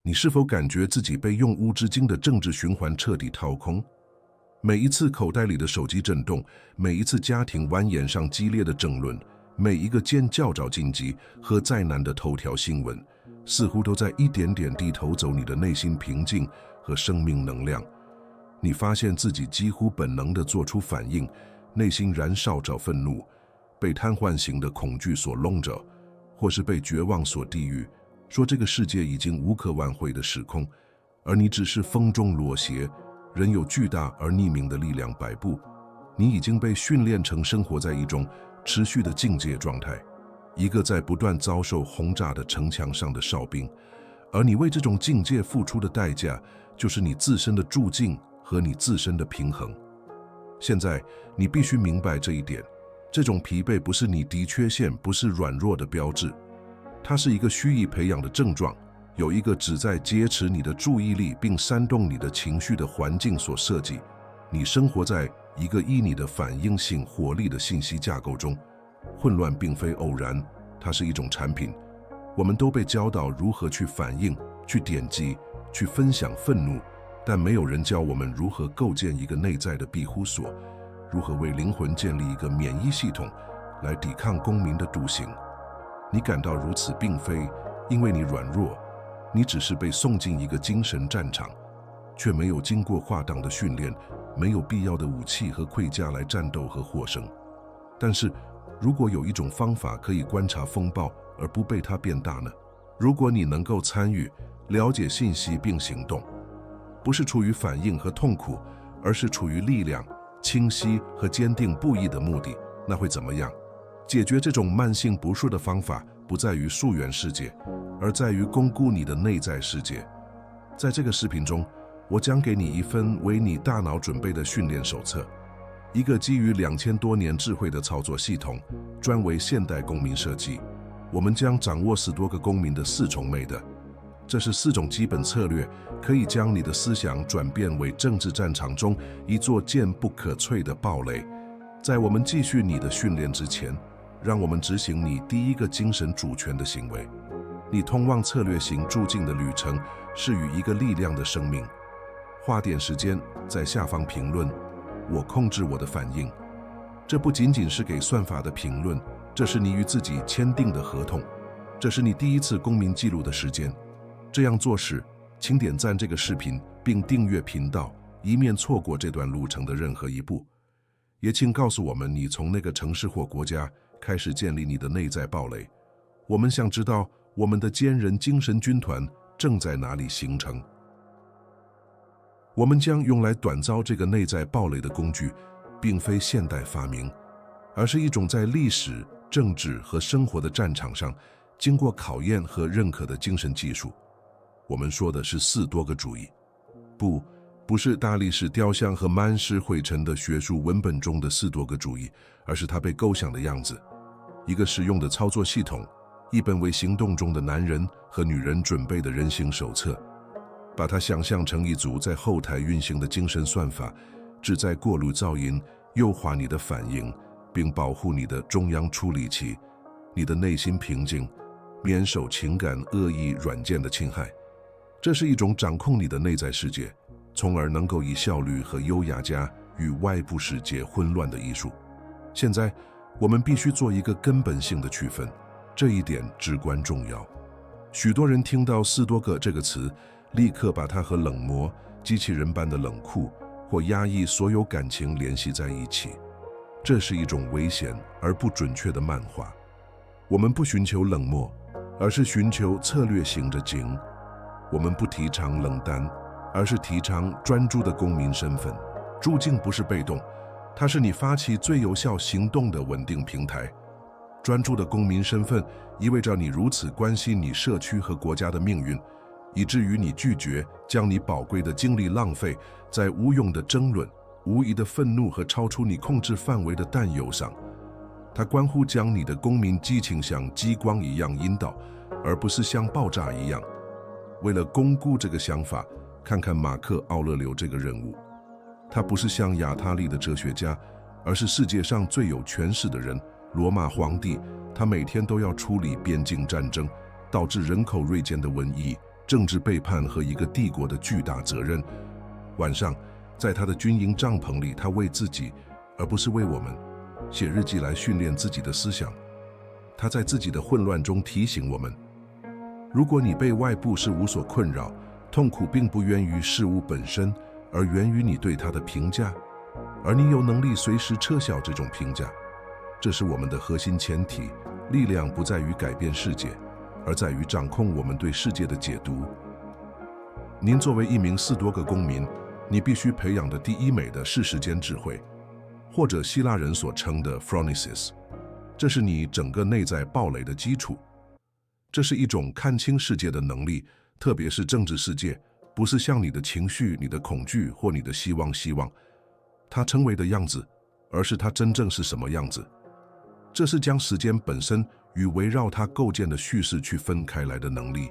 你是否感觉自己被用无止境的政治循环彻底掏空？每一次口袋里的手机震动，每一次家庭蜿蜒上激烈的争论，每一个见较早晋级和再难的头条新闻，似乎都在一点点地偷走你的内心平静和生命能量。你发现自己几乎本能地做出反应，内心燃烧着愤怒，被瘫痪型的恐惧所笼着，或是被绝望所地狱，说这个世界已经无可挽回的失控，而你只是风中裸鞋，仍有巨大而匿名的力量摆布。你已经被训练成生活在一种持续的境界状态，一个在不断遭受轰炸的城墙上的哨兵，而你为这种境界付出的代价，就是你自身的住境和你自身的平衡。现在你必须明白这一点，这种疲惫不是你的缺陷，不是软弱的标志，它是一个蓄意培养的症状，有一个旨在劫持你的注意力并煽动你的情绪的环境所设计。你生活在一个依你的反应性活力的信息架构中，混乱并非偶然，它是一种产品。我们都被教导如何去反应、去点击、去分享愤怒，但没有人教我们如何构建一个内在的庇护所，如何为灵魂建立一个免疫系统，来抵抗公民的独行。你感到如此，并非因为你软弱，你只是被送进一个精神战场，却没有经过划当的训练，没有必要的武器和盔甲来战斗和获胜。但是，如果有一种方法可以观察风暴而不被它变大呢？如果你能够参与、了解信息并行动，不是出于反应和痛苦，而是出于力量、清晰和坚定不移的目的，那会怎么样？解决这种慢性不适的方法不在于溯源世界，而在于巩固你的内在世界。在这个视频中，我将给你一份为你大脑准备的训练手册，一个基于2000多年智慧的操作系统，专为现代公民设计。我们将掌握10多个公民的4重美德，这是4种基本策略，可以将你的思想转变为政治战场中一座坚不可摧的堡垒。在我们继续你的训练之前，让我们执行你第一个精神主权的行为。你通往策略型住境的旅程是与一个力量的生命。花点时间在下方评论，我控制我的反应。这不仅仅是给算法的评论，这是你与自己签订的合同，这是你第一次公民记录的时间。这样做时，请点赞这个视频并订阅频道，以免错过这段路程的任何一步。也请告诉我们你从那个城市或国家开始建立你的内在堡垒。我们想知道我们的坚韧精神军团正在哪里形成。我们将用来锻造这个内在堡垒的工具，并非现代发明，而是一种在历史、政治和生活的战场上经过考验和认可的精神技术。我们说的是4多个主义，不是大理石雕像和满是灰尘的学术文本中的4多个主义，而是它被构想的样子。一个实用的操作系统，一本为行动中的男人和女人准备的人形手册。把它想象成一组在后台运行的精神算法，旨在过滤噪音，优化你的反应，并保护你的中央处理器，你的内心平静，免受情感恶意软件的侵害。这是一种掌控你的内在世界，从而能够以效率和优雅加与外部世界混乱的艺术。现在，我们必须做一个根本性的区分，这一点至关重要。许多人听到4多个这个词，立刻把它和冷漠、机器人般的冷酷或压抑所有感情联系在一起。这是一种危险而不准确的漫画。我们不寻求冷漠，而是寻求策略型的景。我们不提倡冷淡，而是提倡专注的公民身份。驻境不是被动，它是你发起最有效行动的稳定平台。专注的公民身份意味着你如此关心你社区和国家的命运，以至于你拒绝将你宝贵的精力浪费在无用的争论、无疑的愤怒和超出你控制范围的担忧上。它关乎将你的公民激情像激光一样引导，而不是像爆炸一样。为了巩固这个想法，看看马克·奥勒留这个人物。他不是像亚他利的哲学家，而是世界上最有权势的人——罗马皇帝。他每天都要处理边境战争，导致人口锐减的瘟疫，政治背叛和一个帝国的巨大责任。晚上，在他的军营帐篷里，他为自己，而不是为我们，写日记来训练自己的思想。他在自己的混乱中提醒我们：如果你被外部事物所困扰，痛苦并不源于事物本身，而源于你对它的评价，而你有能力随时撤销这种评价。这是我们的核心前提。力量不在于改变世界，而在于掌控我们对世界的解读。您作为一名4多个公民，你必须培养的第一美德是时间智慧，或者希腊人所称的 phronesis。这是你整个内在堡垒的基础。这是一种看清世界的能力，特别是政治世界，不是像你的情绪、你的恐惧或你的希望它成为的样子，而是它真正是什么样子。这是将时间本身与围绕它构建的叙事区分开来的能力。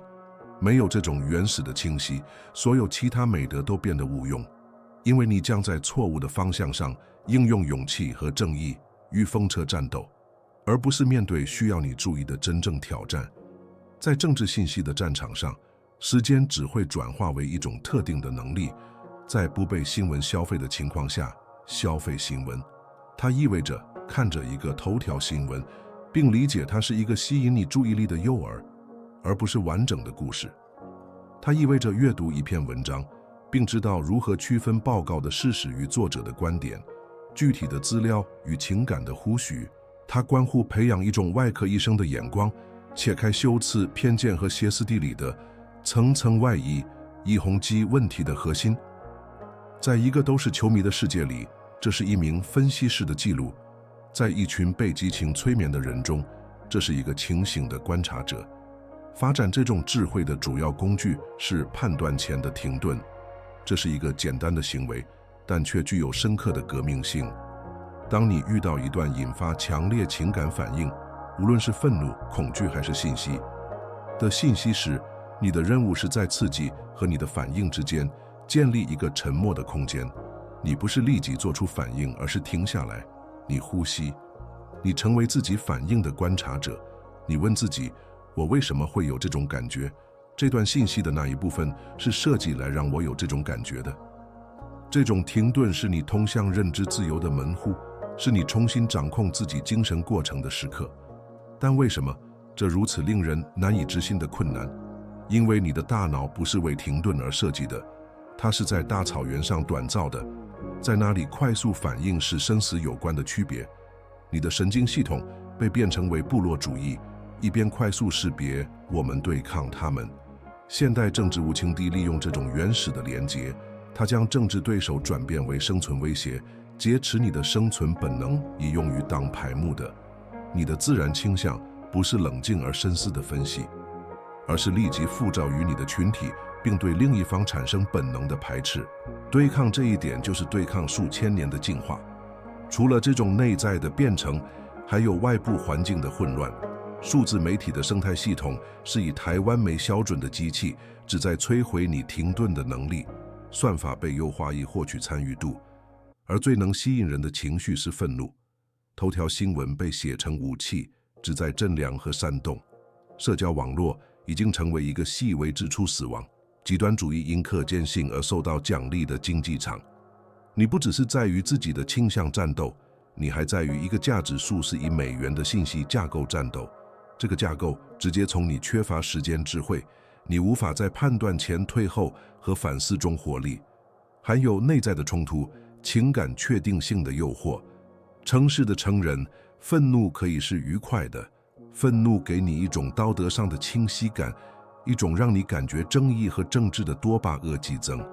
没有这种原始的清晰，所有其他美德都变得无用，因为你将在错误的方向上应用勇气和正义与风车战斗，而不是面对需要你注意的真正挑战。在政治信息的战场上，时间只会转化为一种特定的能力，在不被新闻消费的情况下消费新闻。它意味着看着一个头条新闻，并理解它是一个吸引你注意力的诱饵，而不是完整的故事。它意味着阅读一篇文章，并知道如何区分报告的事实与作者的观点，具体的资料与情感的呼吁。它关乎培养一种外科医生的眼光，切开羞耻、偏见和歇斯底里的层层外衣，以轰击问题的核心。在一个都是球迷的世界里，这是一名分析师的记录；在一群被激情催眠的人中，这是一个清醒的观察者。发展这种智慧的主要工具是判断前的停顿。这是一个简单的行为，但却具有深刻的革命性。当你遇到一段引发强烈情感反应，无论是愤怒、恐惧还是信息时，你的任务是在刺激和你的反应之间建立一个沉默的空间。你不是立即做出反应，而是停下来，你呼吸，你成为自己反应的观察者。你问自己，我为什么会有这种感觉？这段信息的那一部分是设计来让我有这种感觉的。这种停顿是你通向认知自由的门户，是你重新掌控自己精神过程的时刻。但为什么这如此令人难以置信的困难？因为你的大脑不是为停顿而设计的，它是在大草原上锻造的，在那里快速反应是生死有关的区别。你的神经系统被变成为部落主义，一边快速识别我们对抗他们。现代政治无情地利用这种原始的连结，它将政治对手转变为生存威胁，劫持你的生存本能，以用于当排木的。你的自然倾向不是冷静而深思的分析，而是立即附着于你的群体，并对另一方产生本能的排斥。对抗这一点就是对抗数千年的进化。除了这种内在的变成，还有外部环境的混乱。数字媒体的生态系统是以台湾为标准的机器，旨在摧毁你停顿的能力。算法被优化以获取参与度，而最能吸引人的情绪是愤怒。头条新闻被写成武器，旨在震量和煽动。社交网络已经成为一个细微之处死亡、极端主义因可见性而受到奖励的竞技场。你不只是在于自己的倾向战斗，你还在于一个价值数是以美元的信息架构战斗。这个架构直接从你缺乏时间智慧，你无法在判断前退后和反思中获利。还有内在的冲突，情感确定性的诱惑。诚实的成人，愤怒可以是愉快的，愤怒给你一种道德上的清晰感，一种让你感觉正义和政治的多巴胺激增。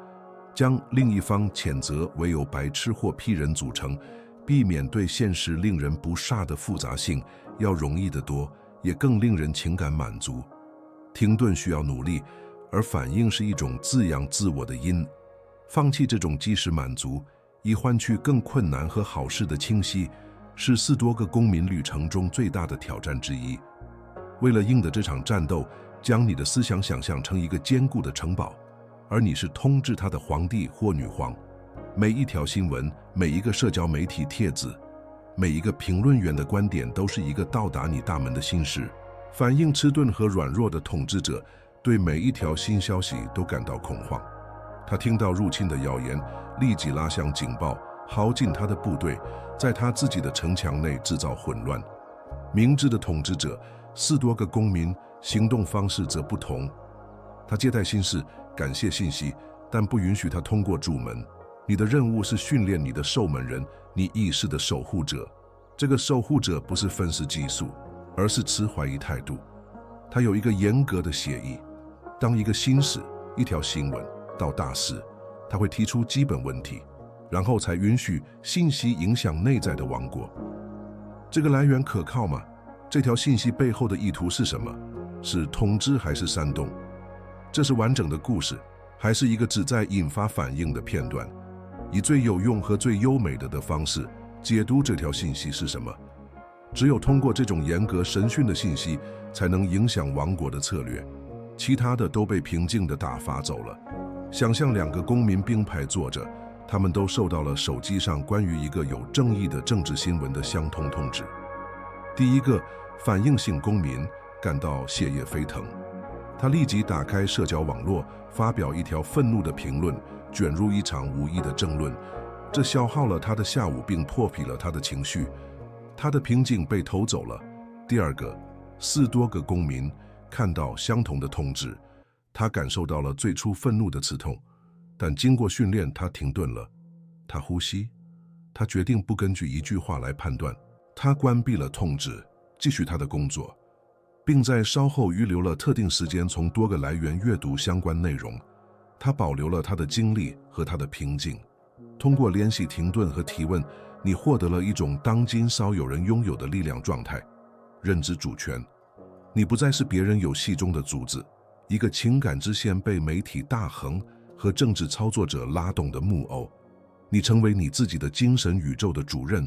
将另一方谴责为由白痴或屁人组成，避免对现实令人不煞的复杂性，要容易得多，也更令人情感满足。停顿需要努力，而反应是一种滋养自我的因。放弃这种即时满足，以换取更困难和好事的清晰，是4多个公民旅程中最大的挑战之一。为了赢得这场战斗，将你的思想想象成一个坚固的城堡，而你是统治它的皇帝或女皇。每一条新闻，每一个社交媒体帖子，每一个评论员的观点都是一个到达你大门的信使。反应迟钝和软弱的统治者对每一条新消息都感到恐慌。他听到入侵的谣言，立即拉响警报，耗尽他的部队，在他自己的城墙内制造混乱。明智的统治者，4多个公民行动方式则不同。他接待信使，感谢信息，但不允许他通过主门。你的任务是训练你的守门人，你意识的守护者。这个守护者不是愤世嫉俗，而是持怀疑态度。他有一个严格的协议：当一个新使、一条新闻到大事，他会提出基本问题，然后才允许信息影响内在的王国。这个来源可靠吗？这条信息背后的意图是什么？是统治还是煽动？这是完整的故事，还是一个旨在引发反应的片段？以最有用和最优美的方式解读这条信息是什么？只有通过这种严格审讯的信息，才能影响王国的策略。其他的都被平静地打发走了。想象2个公民并排坐着，他们都受到了手机上关于一个有正义的政治新闻的相同通知。第一个反应性公民感到血液沸腾，他立即打开社交网络，发表一条愤怒的评论，卷入一场无意的争论。这消耗了他的下午，并破皮了他的情绪。他的平静被偷走了。第二个，4多个公民看到相同的通知，他感受到了最初愤怒的刺痛，但经过训练，他停顿了，他呼吸，他决定不根据一句话来判断，他关闭了通知，继续他的工作，并在稍后预留了特定时间从多个来源阅读相关内容。他保留了他的精力和他的平静。通过联系停顿和提问，你获得了一种当今少有人拥有的力量状态，认知主权。你不再是别人游戏中的主子，一个情感支线被媒体大亨和政治操作者拉动的木偶。你成为你自己的精神宇宙的主任。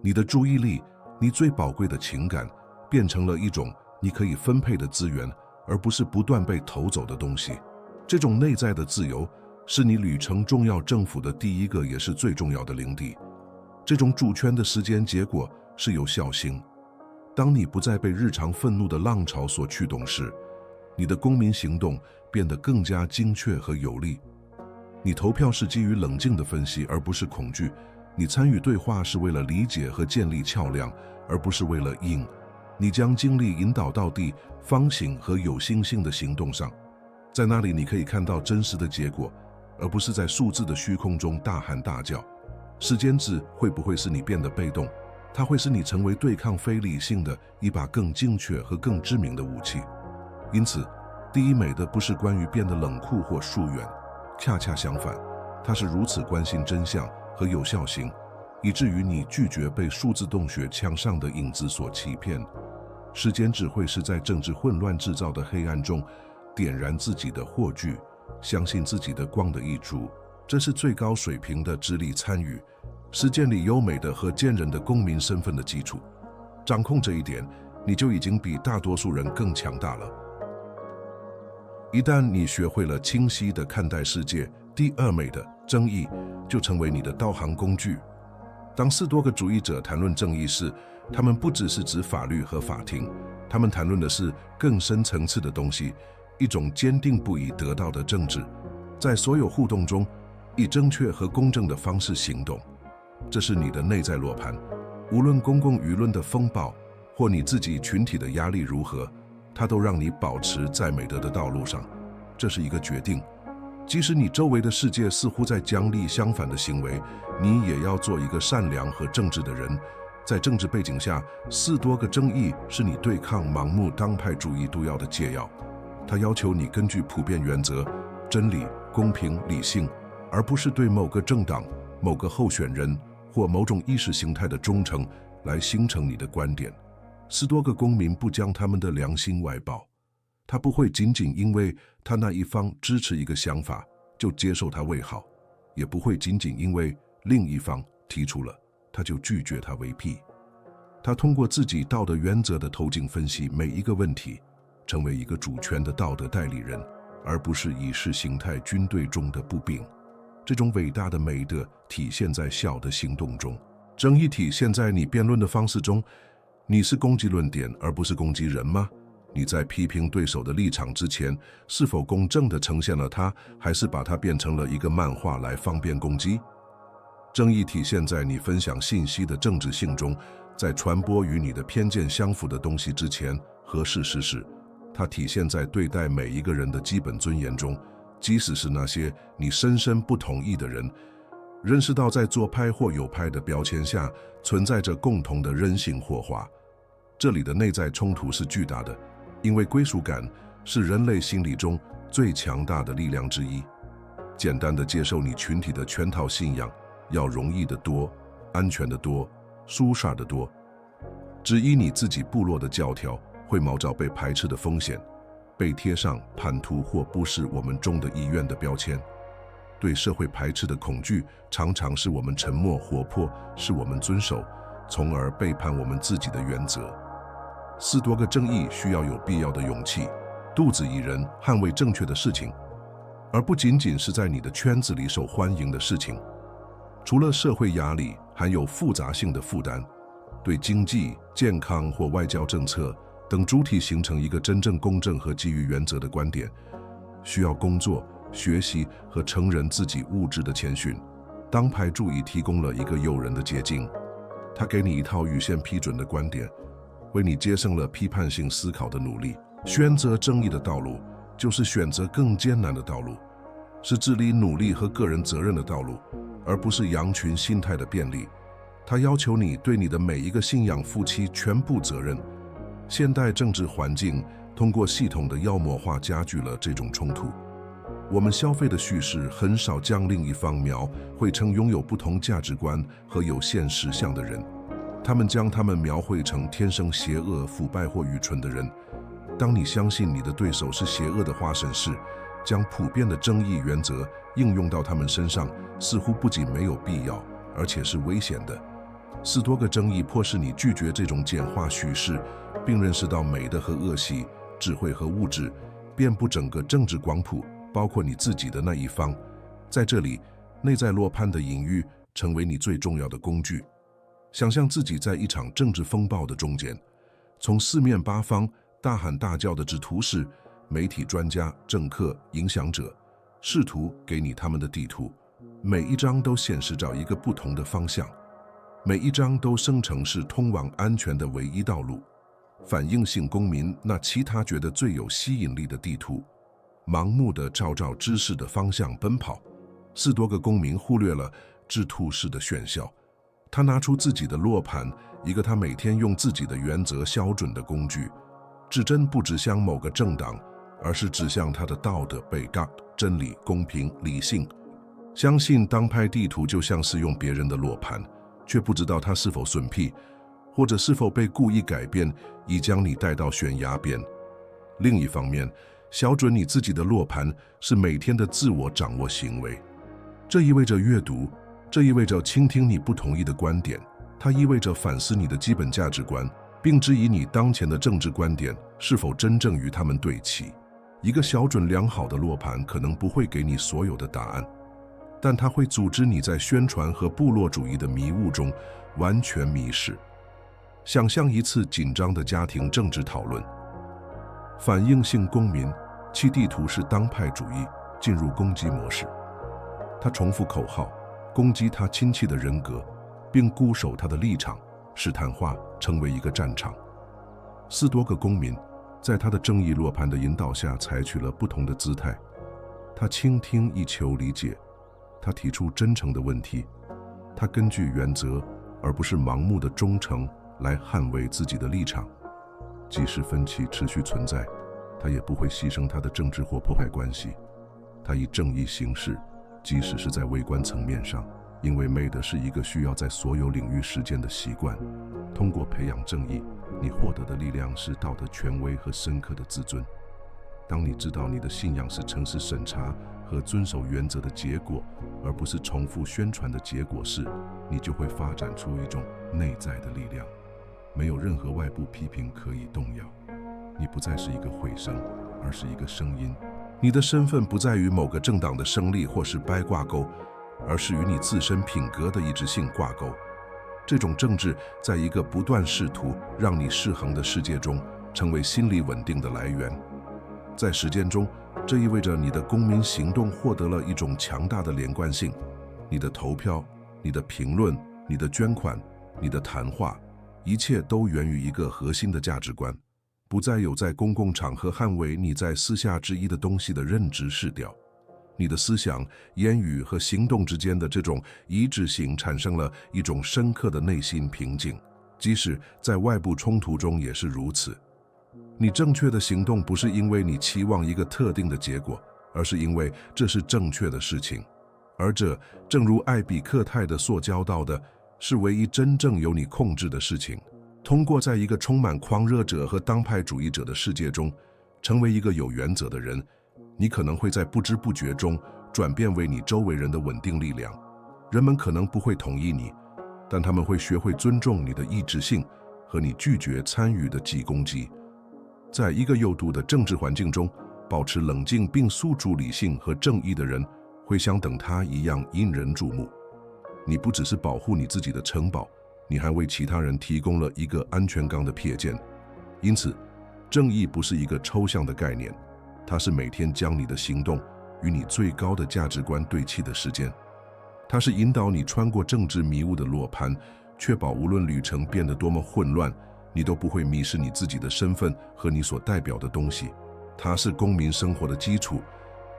你的注意力，你最宝贵的情感，变成了一种你可以分配的资源，而不是不断被偷走的东西。这种内在的自由，是你旅程重要政府的第一个也是最重要的领地。这种主权的时间结果是有效性。当你不再被日常愤怒的浪潮所驱动时，你的公民行动变得更加精确和有力。你投票是基于冷静的分析，而不是恐惧。你参与对话是为了理解和建立桥梁，而不是为了赢。你将精力引导到地方形和有心性的行动上，在那里你可以看到真实的结果，而不是在数字的虚空中大喊大叫。时间值会不会使你变得被动？它会使你成为对抗非理性的一把更精确和更致命的武器。因此，第一美的不是关于变得冷酷或疏远，恰恰相反，它是如此关心真相和有效性，以至于你拒绝被数字洞穴墙上的影子所欺骗。时间只会是在政治混乱制造的黑暗中点燃自己的火炬，相信自己的光的益处。这是最高水平的智力参与，是建立优美的和坚韧的公民身份的基础。掌控这一点，你就已经比大多数人更强大了。一旦你学会了清晰地看待世界，第二美的正义就成为你的导航工具。当4多个主义者谈论正义时，他们不只是指法律和法庭，他们谈论的是更深层次的东西，一种坚定不移得到的政治，在所有互动中以正确和公正的方式行动。这是你的内在罗盘，无论公共舆论的风暴或你自己群体的压力如何，它都让你保持在美德的道路上。这是一个决定，即使你周围的世界似乎在奖励相反的行为，你也要做一个善良和正直的人。在政治背景下，4多个正义是你对抗盲目当派主义毒药的解药。它要求你根据普遍原则、真理、公平、理性，而不是对某个政党、某个候选人或某种意识形态的忠诚来形成你的观点。4多个公民不将他们的良心外包，他不会仅仅因为他那一方支持一个想法就接受他为好，也不会仅仅因为另一方提出了他就拒绝他为屁。他通过自己道德原则的透镜分析每一个问题，成为一个主权的道德代理人，而不是意识形态军队中的步兵。这种伟大的美德体现在小的行动中，正义体现在你辩论的方式中。你是攻击论点而不是攻击人吗？你在批评对手的立场之前，是否公正地呈现了它，还是把它变成了一个漫画来方便攻击？正义体现在你分享信息的政治性中，在传播与你的偏见相符的东西之前核实事实。它体现在对待每一个人的基本尊严中，即使是那些你深深不同意的人。认识到在左派或右派的标签下存在着共同的人性火花，这里的内在冲突是巨大的，因为归属感是人类心理中最强大的力量之一。简单的接受你群体的全套信仰，要容易得多，安全得多，舒适得多。只依你自己部落的教条，会冒着被排斥的风险，被贴上叛徒或不是我们中的一员的标签。对社会排斥的恐惧，常常是我们沉默活泼，是我们遵守，从而背叛我们自己的原则。斯多个正义需要有必要的勇气，肚子一人捍卫正确的事情，而不仅仅是在你的圈子里受欢迎的事情。除了社会压力，还有复杂性的负担，对经济、健康或外交政策等主体形成一个真正公正和基于原则的观点，需要工作、学习和承认自己物质的谦逊。当派主义提供了一个诱人的捷径，他给你一套预先批准的观点，为你节省了批判性思考的努力。选择正义的道路，就是选择更艰难的道路，是致力努力和个人责任的道路，而不是羊群心态的便利。他要求你对你的每一个信仰负起全部责任。现代政治环境通过系统的妖魔化加剧了这种冲突。我们消费的叙事很少将另一方描绘成拥有不同价值观和有限实相的人，他们将他们描绘成天生邪恶、腐败或愚蠢的人。当你相信你的对手是邪恶的化身时，将普遍的正义原则应用到他们身上，似乎不仅没有必要，而且是危险的。斯多个正义迫使你拒绝这种简化叙事，并认识到美的和恶习、智慧和物质遍布整个政治光谱，包括你自己的那一方。在这里，内在罗盘的隐喻成为你最重要的工具。想象自己在一场政治风暴的中间，从四面八方大喊大叫的制图士、媒体专家、政客、影响者，试图给你他们的地图，每一张都显示着一个不同的方向，每一张都声称是通往安全的唯一道路。反应性公民那其他觉得最有吸引力的地图，盲目地照知识的方向奔跑。斯多个公民忽略了制图式的炫耀，他拿出自己的落盘，一个他每天用自己的原则标准的工具。指针不指向某个政党，而是指向他的道德、被告、真理、公平、理性。相信当拍地图就像是用别人的落盘，却不知道它是否损屁，或者是否被故意改变，以将你带到悬崖边。另一方面，校准你自己的落盘是每天的自我掌握行为。这意味着阅读，这意味着倾听你不同意的观点，它意味着反思你的基本价值观，并质疑你当前的政治观点是否真正与他们对齐。一个校准良好的落盘可能不会给你所有的答案，但它会阻止你在宣传和部落主义的迷雾中完全迷失。想象一次紧张的家庭政治讨论，反应性公民其地图是当派主义进入攻击模式。他重复口号，攻击他亲戚的人格，并固守他的立场，使谈话成为一个战场。斯多个公民在他的正义落盘的引导下采取了不同的姿态。他倾听以求理解，他提出真诚的问题，他根据原则而不是盲目的忠诚来捍卫自己的立场。即使分歧持续存在，他也不会牺牲他的政治或破坏关系。他以正义行事，即使是在微观层面上，因为美德是一个需要在所有领域实践的习惯。通过培养正义，你获得的力量是道德权威和深刻的自尊。当你知道你的信仰是诚实审查和遵守原则的结果，而不是重复宣传的结果时，你就会发展出一种内在的力量，没有任何外部批评可以动摇。你不再是一个回声，而是一个声音。你的身份不在于某个政党的胜利或是败挂钩，而是与你自身品格的一致性挂钩。这种政治在一个不断试图让你失衡的世界中成为心理稳定的来源。在实践中，这意味着你的公民行动获得了一种强大的连贯性。你的投票、你的评论、你的捐款、你的谈话，一切都源于一个核心的价值观，不再有在公共场合捍卫你在私下之一的东西的认知失调。你的思想、言语和行动之间的这种一致性产生了一种深刻的内心平静，即使在外部冲突中也是如此。你正确的行动不是因为你期望一个特定的结果，而是因为这是正确的事情。而这，正如艾比克泰的所教导的，是唯一真正由你控制的事情。通过在一个充满狂热者和当派主义者的世界中，成为一个有原则的人，你可能会在不知不觉中转变为你周围人的稳定力量。人们可能不会同意你，但他们会学会尊重你的意志性和你拒绝参与的极攻击。在一个有毒的政治环境中，保持冷静并诉诸理性和正义的人，会像等他一样引人注目。你不只是保护你自己的城堡，你还为其他人提供了一个安全港的瞥见。因此，正义不是一个抽象的概念，它是每天将你的行动与你最高的价值观对齐的时间。它是引导你穿过政治迷雾的罗盘，确保无论旅程变得多么混乱，你都不会迷失你自己的身份和你所代表的东西。它是公民生活的基础，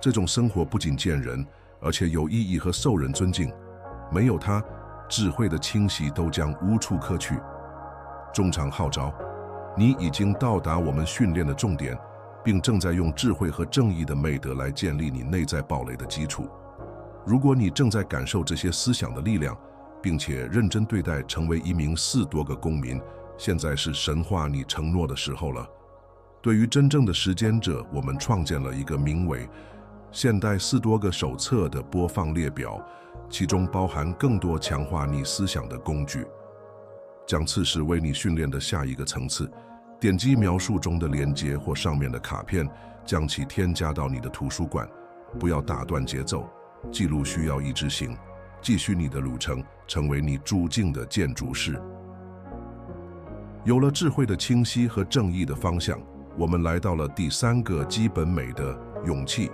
这种生活不仅见人，而且有意义和受人尊敬。没有它，智慧的清晰都将无处可去。中场号召，你已经到达我们训练的重点，并正在用智慧和正义的美德来建立你内在堡垒的基础。如果你正在感受这些思想的力量，并且认真对待成为一名4多个公民，现在是神化你承诺的时候了。对于真正的实践者，我们创建了一个名为《现代4多个手册》的播放列表，其中包含更多强化你思想的工具。将此时为你训练的下一个层次，点击描述中的连结或上面的卡片，将其添加到你的图书馆。不要打断节奏，记录需要一致性，继续你的路程，成为你住进的建筑师。有了智慧的清晰和正义的方向，我们来到了第3个基本美的勇气。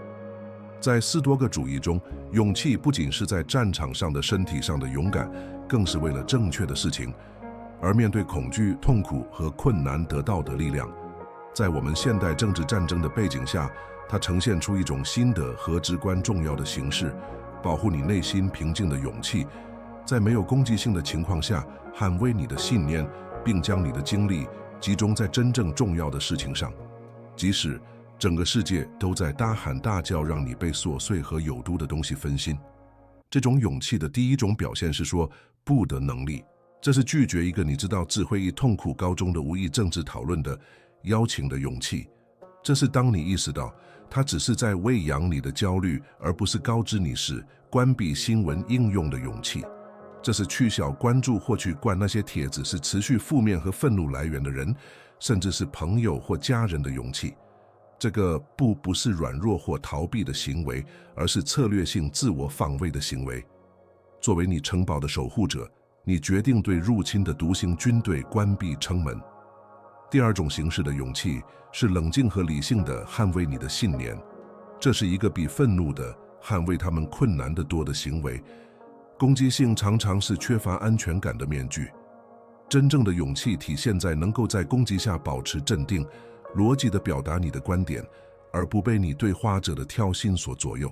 在4多个主义中，勇气不仅是在战场上的身体上的勇敢，更是为了正确的事情而面对恐惧、痛苦和困难得到的力量。在我们现代政治战争的背景下，它呈现出一种新的和至关重要的形式，保护你内心平静的勇气，在没有攻击性的情况下捍卫你的信念，并将你的精力集中在真正重要的事情上，即使整个世界都在大喊大叫，让你被琐碎和有毒的东西分心。这种勇气的第一种表现是说不的能力，这是拒绝一个你知道只会以痛苦告终的无意政治讨论的邀请的勇气。这是当你意识到它只是在喂养你的焦虑，而不是告知你时关闭新闻应用的勇气。这是去小关注或去灌那些帖子是持续负面和愤怒来源的人，甚至是朋友或家人的勇气。这个不是软弱或逃避的行为，而是策略性自我防卫的行为。作为你城堡的守护者，你决定对入侵的独行军队关闭城门。第二种形式的勇气是冷静和理性地捍卫你的信念，这是一个比愤怒的捍卫他们困难得多的行为。攻击性常常是缺乏安全感的面具。真正的勇气体现在能够在攻击下保持镇定，逻辑地表达你的观点，而不被你对话者的挑衅所左右。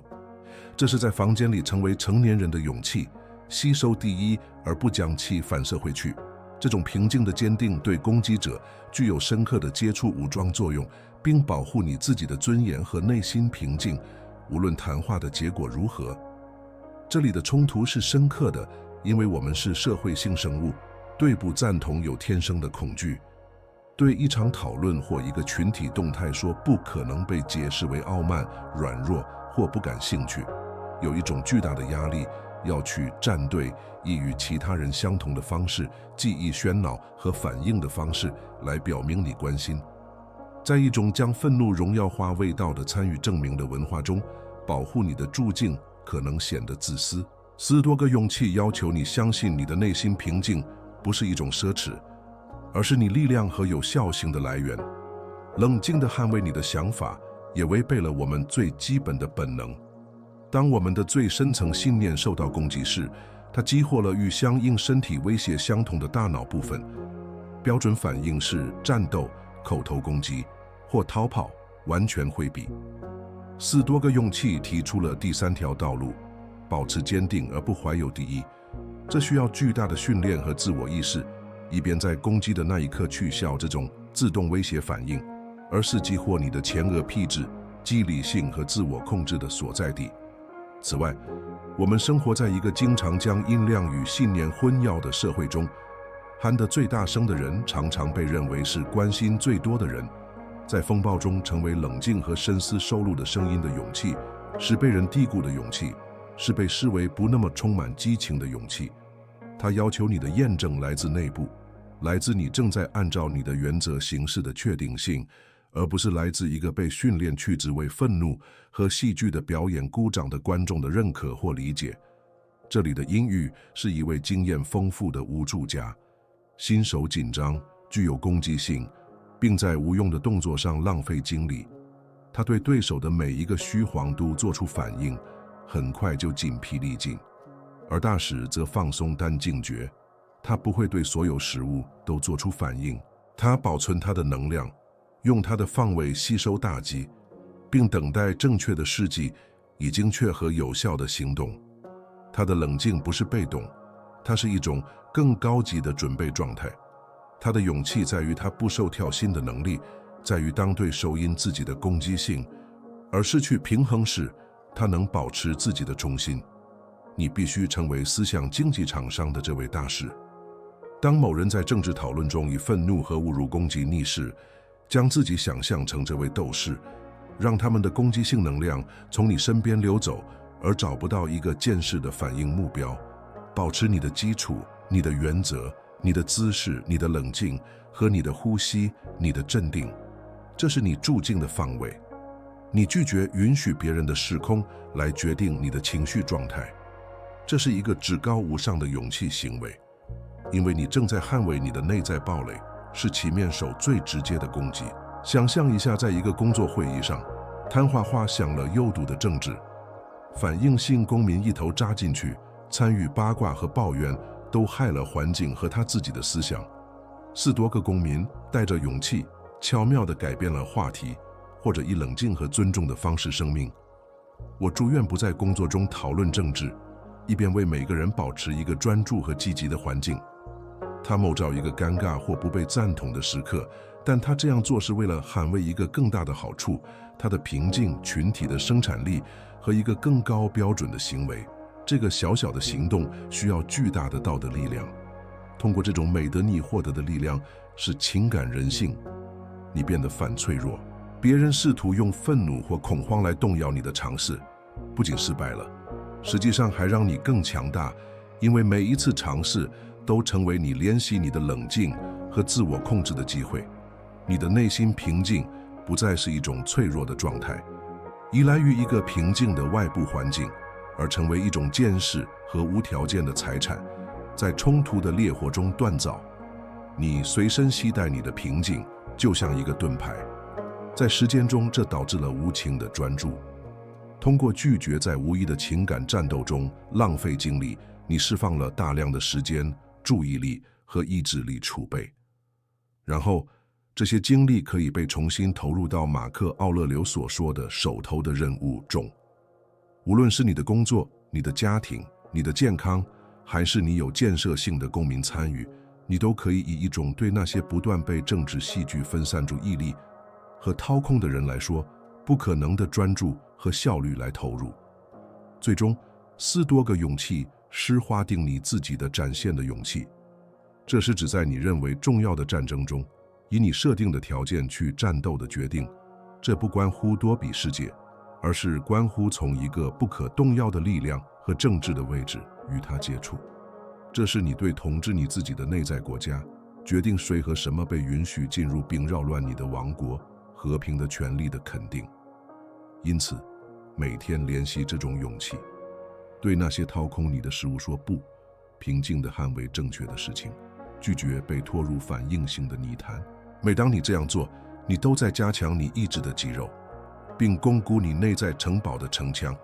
这是在房间里成为成年人的勇气，吸收第一而不将其反射回去。这种平静的坚定对攻击者具有深刻的接触武装作用，并保护你自己的尊严和内心平静，无论谈话的结果如何。这里的冲突是深刻的，因为我们是社会性生物，对不赞同有天生的恐惧。对一场讨论或一个群体动态说不，可能被解释为傲慢、软弱或不感兴趣。有一种巨大的压力要去站队，以与其他人相同的方式，记忆喧闹和反应的方式来表明你关心。在一种将愤怒荣耀化味道的参与证明的文化中，保护你的处境可能显得自私。4多个勇气要求你相信你的内心平静不是一种奢侈，而是你力量和有效性的来源。冷静地捍卫你的想法，也违背了我们最基本的本能。当我们的最深层信念受到攻击时，它激活了与相应身体威胁相同的大脑部分。标准反应是战斗、口头攻击或逃跑，完全回避。斯多葛勇气提出了第三条道路：保持坚定而不怀有敌意。这需要巨大的训练和自我意识，以便在攻击的那一刻取消这种自动威胁反应，而是激活你的前额皮质、肌理性和自我控制的所在地。此外，我们生活在一个经常将音量与信念混淆的社会中，喊得最大声的人常常被认为是关心最多的人。在风暴中成为冷静和深思熟虑的声音的勇气，是被人低估的勇气，是被视为不那么充满激情的勇气。它要求你的验证来自内部，来自你正在按照你的原则行事的确定性，而不是来自一个被训练去只为愤怒和戏剧的表演鼓掌的观众的认可或理解。这里的英语是一位经验丰富的无助家，新手紧张，具有攻击性，并在无用的动作上浪费精力。他对对手的每一个虚晃都做出反应，很快就筋疲力尽。而大使则放松但警觉，他不会对所有食物都做出反应，他保存他的能量，用他的方位吸收打击，并等待正确的时机，以精确和有效的行动。他的冷静不是被动，它是一种更高级的准备状态。他的勇气在于他不受挑衅的能力，在于当对手因自己的攻击性而失去平衡时，他能保持自己的中心。你必须成为思想经济场上的这位大使。当某人在政治讨论中以愤怒和侮辱攻击你时，将自己想象成这位斗士，让他们的攻击性能量从你身边流走，而找不到一个见识的反应目标。保持你的基础、你的原则、你的姿势、你的冷静和你的呼吸、你的镇定，这是你住进的方位。你拒绝允许别人的时空来决定你的情绪状态，这是一个至高无上的勇气行为，因为你正在捍卫你的内在堡垒，是其面首最直接的攻击。想象一下，在一个工作会议上，谈话话响了诱毒的政治，反应性公民一头扎进去，参与八卦和抱怨，都害了环境和他自己的思想。斯多葛公民带着勇气，巧妙地改变了话题，或者以冷静和尊重的方式声明：我祝愿不在工作中讨论政治，以便为每个人保持一个专注和积极的环境。他谋找一个尴尬或不被赞同的时刻，但他这样做是为了捍卫一个更大的好处，他的平静、群体的生产力和一个更高标准的行为。这个小小的行动需要巨大的道德力量。通过这种美德，你获得的力量是情感人性，你变得反脆弱。别人试图用愤怒或恐慌来动摇你的尝试，不仅失败了，实际上还让你更强大，因为每一次尝试都成为你练习你的冷静和自我控制的机会。你的内心平静不再是一种脆弱的状态，依赖于一个平静的外部环境，而成为一种见识和无条件的财产，在冲突的烈火中锻造。你随身携带你的平静，就像一个盾牌。在实践中，这导致了无情的专注。通过拒绝在无意的情感战斗中浪费精力，你释放了大量的时间、注意力和意志力储备。然后，这些精力可以被重新投入到马克·奥勒留所说的手头的任务中。无论是你的工作、你的家庭、你的健康，还是你有建设性的公民参与，你都可以以一种对那些不断被政治戏剧分散注意力和掏空的人来说不可能的专注和效率来投入。最终，斯多葛勇气是划定你自己的展现的勇气。这是指在你认为重要的战争中，以你设定的条件去战斗的决定。这不关乎多比世界，而是关乎从一个不可动摇的力量和政治的位置与它接触。这是你对统治你自己的内在国家，决定谁和什么被允许进入并扰乱你的王国和平的权利的肯定。因此，每天练习这种勇气，对那些掏空你的事物说不，平静地捍卫正确的事情，拒绝被拖入反应性的泥潭。每当你这样做，你都在加强你意志的肌肉，并巩固你内在城堡的城墙。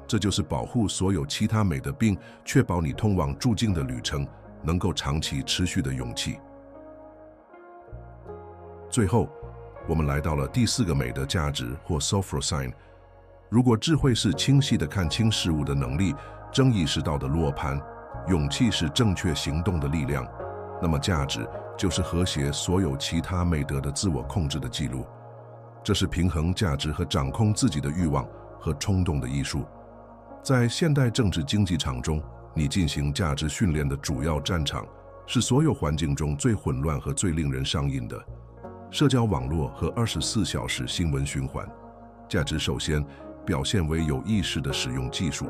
这就是保护所有其他美的，并确保你通往注境的旅程能够长期持续的勇气。最后，我们来到了第4个美的价值或 Sophro Sign。如果智慧是清晰地看清事物的能力，正义是道的落盘，勇气是正确行动的力量，那么价值就是和谐所有其他美德的自我控制的记录。这是平衡价值和掌控自己的欲望和冲动的艺术。在现代政治经济场中，你进行价值训练的主要战场是所有环境中最混乱和最令人上瘾的社交网络和24小时新闻循环。价值首先表现为有意识的使用技术。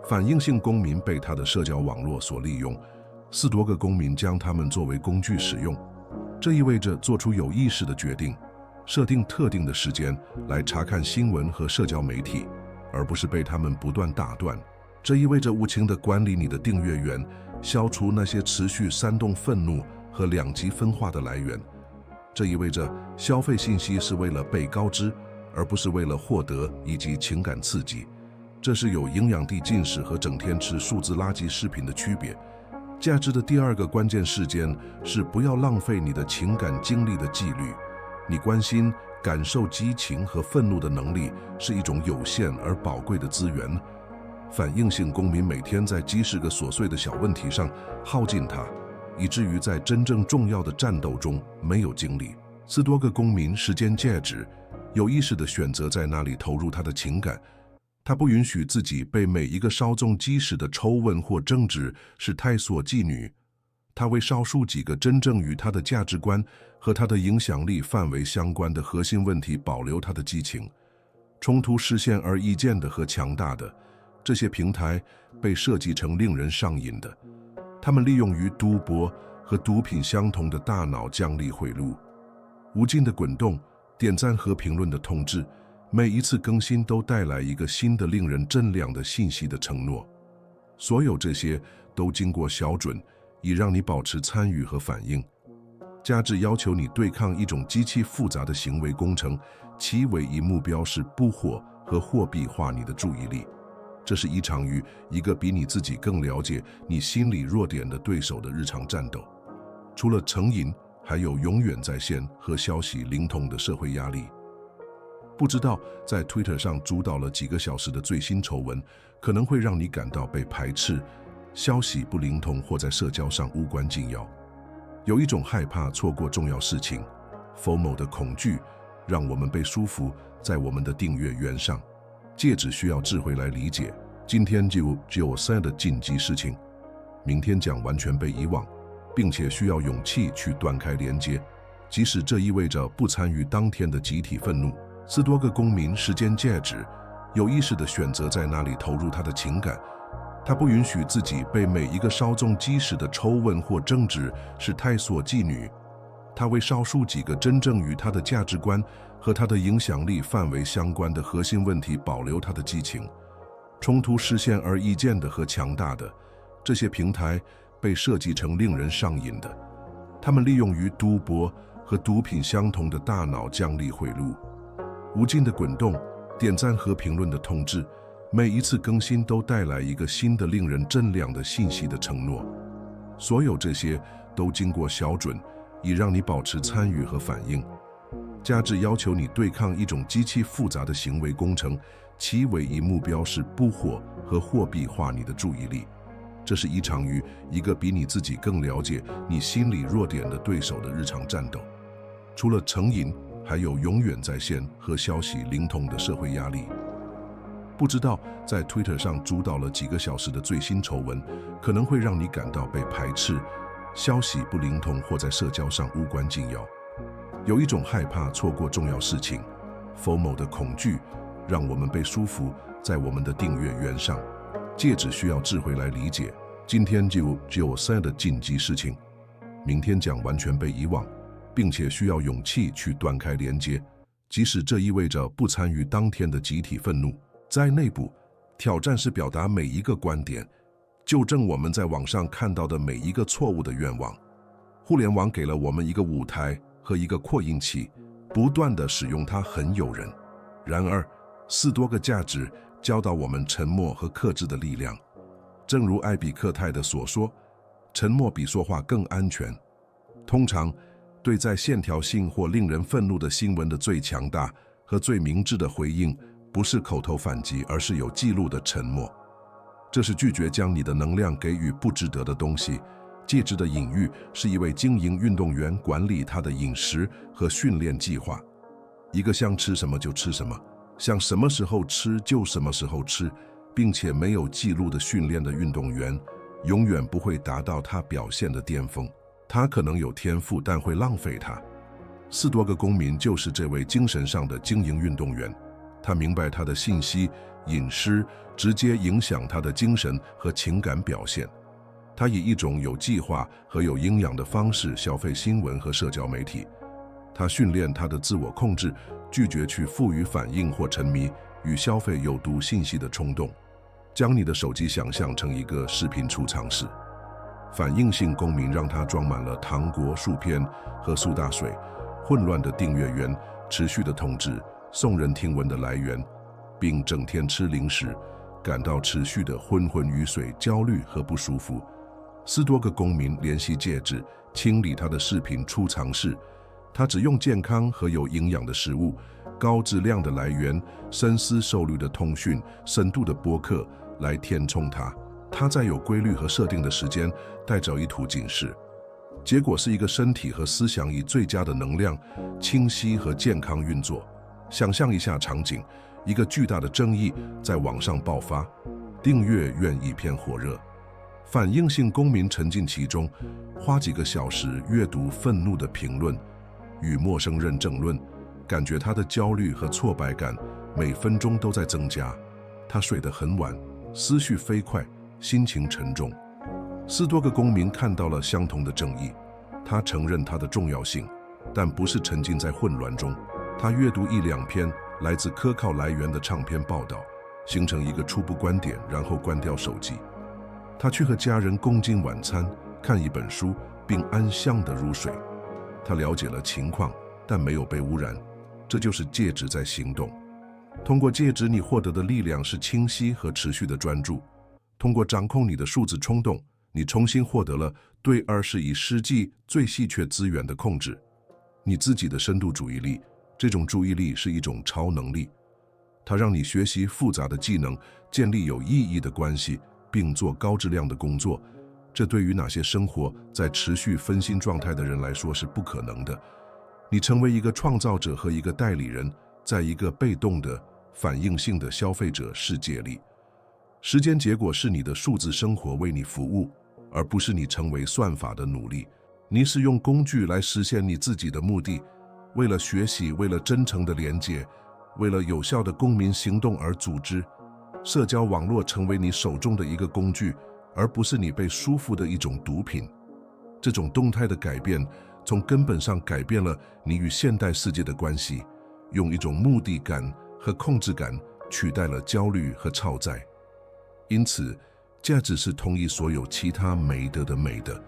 反应性公民被他的社交网络所利用，4多个公民将它们作为工具使用。这意味着做出有意识的决定，设定特定的时间来查看新闻和社交媒体，而不是被他们不断打断。这意味着无情地管理你的订阅源，消除那些持续煽动愤怒和2极分化的来源。这意味着消费信息是为了被告知，而不是为了获得以及情感刺激。这是有营养地进食和整天吃数字垃圾食品的区别。价值的第2个关键事件是不要浪费你的情感经历的纪律。你关心、感受激情和愤怒的能力是一种有限而宝贵的资源。反应性公民每天在几十个琐碎的小问题上耗尽它，以至于在真正重要的战斗中没有精力。4多个公民时间价值有意识地选择在哪里投入他的情感。他不允许自己被每一个稍纵即逝的抽问或争执是太所妓女。他为少数几个真正与他的价值观和他的影响力范围相关的核心问题保留他的激情。冲突是显而易见的和强大的，这些平台被设计成令人上瘾的。他们利用与赌博和毒品相同的大脑奖励回路。无尽的滚动、点赞和评论的统治，每一次更新都带来一个新的令人震亮的信息的承诺。所有这些都经过小准，以让你保持参与和反应。价值要求你对抗一种极其复杂的行为工程，其唯一目标是捕获和货币化你的注意力。这是一场与一个比你自己更了解你心理弱点的对手的日常战斗。除了成瘾，还有永远在线和消息灵通的社会压力。不知道在 Twitter 上主导了几个小时的最新丑闻，可能会让你感到被排斥，消息不灵通或在社交上无关紧要。有一种害怕错过重要事情 FOMO 的恐惧，让我们被束缚在我们的订阅源上。戒指需要智慧来理解，今天就有3的紧急事情，明天将完全被遗忘，并且需要勇气去断开连接，即使这意味着不参与当天的集体愤怒。4多个公民时间价值有意识地选择在哪里投入他的情感。他不允许自己被每一个稍纵即逝的抽问或争执是太所妓女。他为少数几个真正与他的价值观和他的影响力范围相关的核心问题保留他的激情。冲突是显而易见的和强大的，这些平台被设计成令人上瘾的。他们利用与赌博和毒品相同的大脑奖励回路。无尽的滚动、点赞和评论的统治，每一次更新都带来一个新的令人震亮的信息的承诺。所有这些都经过小准，以让你保持参与和反应。价值要求你对抗一种极其复杂的行为工程，其唯一目标是捕获和货币化你的注意力。这是一场与一个比你自己更了解你心理弱点的对手的日常战斗。除了成瘾，还有永远在线和消息灵通的社会压力。不知道在 Twitter 上主导了几个小时的最新丑闻，可能会让你感到被排斥，消息不灵通或在社交上无关紧要。有一种害怕错过重要事情 FOMO 的恐惧，让我们被束缚在我们的订阅源上。戒指需要智慧来理解，今天就有3的紧急事情，明天将完全被遗忘，并且需要勇气去断开连接，即使这意味着不参与当天的集体愤怒。在内部，挑战是表达每一个观点，纠正我们在网上看到的每一个错误的愿望。互联网给了我们一个舞台和一个扩音器，不断地使用它很诱人。然而，斯多葛价值教导我们沉默和克制的力量。正如艾比克泰的所说，沉默比说话更安全。通常，对在线条性或令人愤怒的新闻的最强大和最明智的回应，不是口头反击，而是有记录的沉默。这是拒绝将你的能量给予不值得的东西。戒指的隐喻是一位经营运动员管理他的饮食和训练计划，一个想吃什么就吃什么，想什么时候吃就什么时候吃，并且没有记录的训练的运动员，永远不会达到他表现的巅峰。他可能有天赋，但会浪费它。斯多葛公民就是这位精神上的经营运动员，他明白他的信息、饮食直接影响他的精神和情感表现。他以一种有计划和有营养的方式消费新闻和社交媒体。他训练他的自我控制，拒绝去赋予反应或沉迷与消费有毒信息的冲动。将你的手机想象成一个视频储藏室，反应性公民让它装满了糖果、薯片和苏打水，混乱的订阅源，持续的统治，耸人听闻的来源，并整天吃零食，感到持续的昏昏欲睡、焦虑和不舒服。斯多葛公民联系戒指，清理他的视频储藏室。他只用健康和有营养的食物、高质量的来源、深思熟虑的通讯、深度的播客来填充它。他在有规律和设定的时间带着一图警示，结果是一个身体和思想以最佳的能量、清晰和健康运作。想象一下场景，一个巨大的争议在网上爆发，订阅院一片火热。反应性公民沉浸其中，花几个小时阅读愤怒的评论，与陌生人争论，感觉他的焦虑和挫败感每分钟都在增加。他睡得很晚，思绪飞快，心情沉重。斯多葛公民看到了相同的正义，他承认它的重要性，但不是沉浸在混乱中。他阅读一两篇来自可靠来源的长篇报道，形成一个初步观点，然后关掉手机。他去和家人共进晚餐，看一本书，并安详地入睡。他了解了情况，但没有被污染。这就是戒指在行动。通过戒指，你获得的力量是清晰和持续的专注。通过掌控你的数字冲动，你重新获得了对21世纪最稀缺资源的控制，你自己的深度注意力。这种注意力是一种超能力，它让你学习复杂的技能，建立有意义的关系，并做高质量的工作。这对于那些生活在持续分心状态的人来说是不可能的。你成为一个创造者和一个代理人，在一个被动的、反应性的消费者世界里。时间结果是你的数字生活为你服务，而不是你成为算法的奴隶。你使用工具来实现你自己的目的，为了学习，为了真诚的连接，为了有效的公民行动而组织。社交网络成为你手中的一个工具，而不是你被束缚的一种毒品。这种动态的改变从根本上改变了你与现代世界的关系，用一种目的感和控制感取代了焦虑和超载。因此，价值是同意所有其他美德的美德，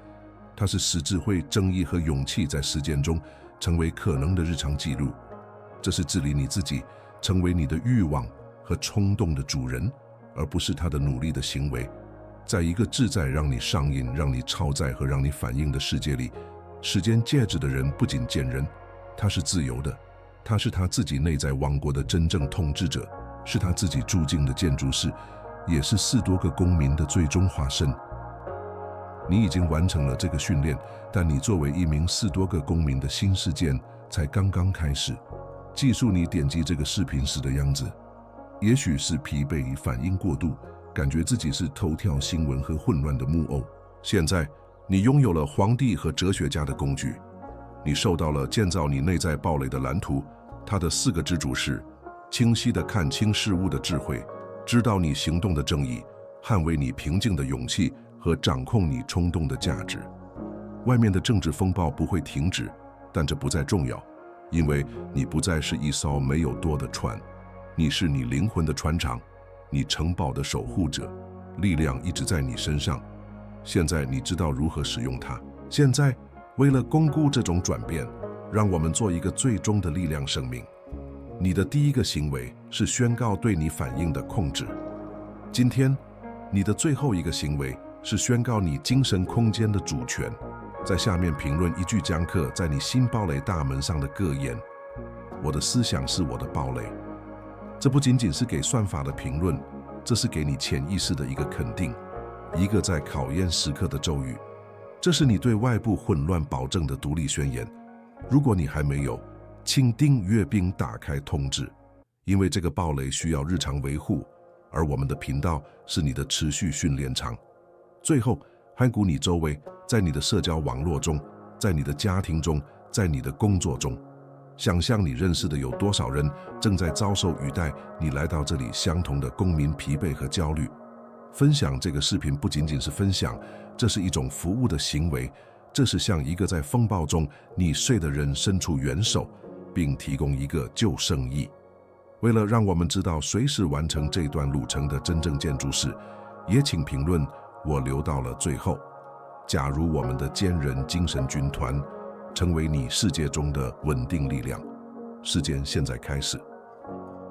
它是使智慧、正义和勇气在实践中成为可能的日常记录。这是治理你自己，成为你的欲望和冲动的主人，而不是他的努力的行为。在一个志在让你上瘾、让你超载和让你反应的世界里，时间戒指的人不仅见人，他是自由的，他是他自己内在王国的真正统治者，是他自己住进的建筑师，也是斯多葛公民的最终化身。你已经完成了这个训练，但你作为一名斯多葛公民的新事件才刚刚开始。记住你点击这个视频时的样子，也许是疲惫与反应过度，感觉自己是头条新闻和混乱的木偶。现在，你拥有了皇帝和哲学家的工具，你受到了建造你内在堡垒的蓝图。它的4个支柱是：清晰地看清事物的智慧，知道你行动的正义，捍卫你平静的勇气和掌控你冲动的价值。外面的政治风暴不会停止，但这不再重要，因为你不再是一艘没有舵的船，你是你灵魂的船长，你城堡的守护者。力量一直在你身上，现在你知道如何使用它。现在，为了巩固这种转变，让我们做一个最终的力量声明。你的第一个行为是宣告对你反应的控制。今天，你的最后一个行为是宣告你精神空间的主权。在下面评论一句江克在你心堡垒大门上的格言：我的思想是我的堡垒。这不仅仅是给算法的评论，这是给你潜意识的一个肯定，一个在考验时刻的咒语。这是你对外部混乱保证的独立宣言。如果你还没有，请订阅并打开通知，因为这个堡垒需要日常维护，而我们的频道是你的持续训练场。最后，欢鼓你周围，在你的社交网络中，在你的家庭中，在你的工作中，想象你认识的有多少人正在遭受与待你来到这里相同的公民疲惫和焦虑。分享这个视频不仅仅是分享，这是一种服务的行为，这是向一个在风暴中溺睡的人伸出援手，并提供一个救生衣。为了让我们知道谁是完成这段路程的真正建筑师，也请评论我留到了最后。加入我们的坚韧精神军团，成为你世界中的稳定力量。时间现在开始。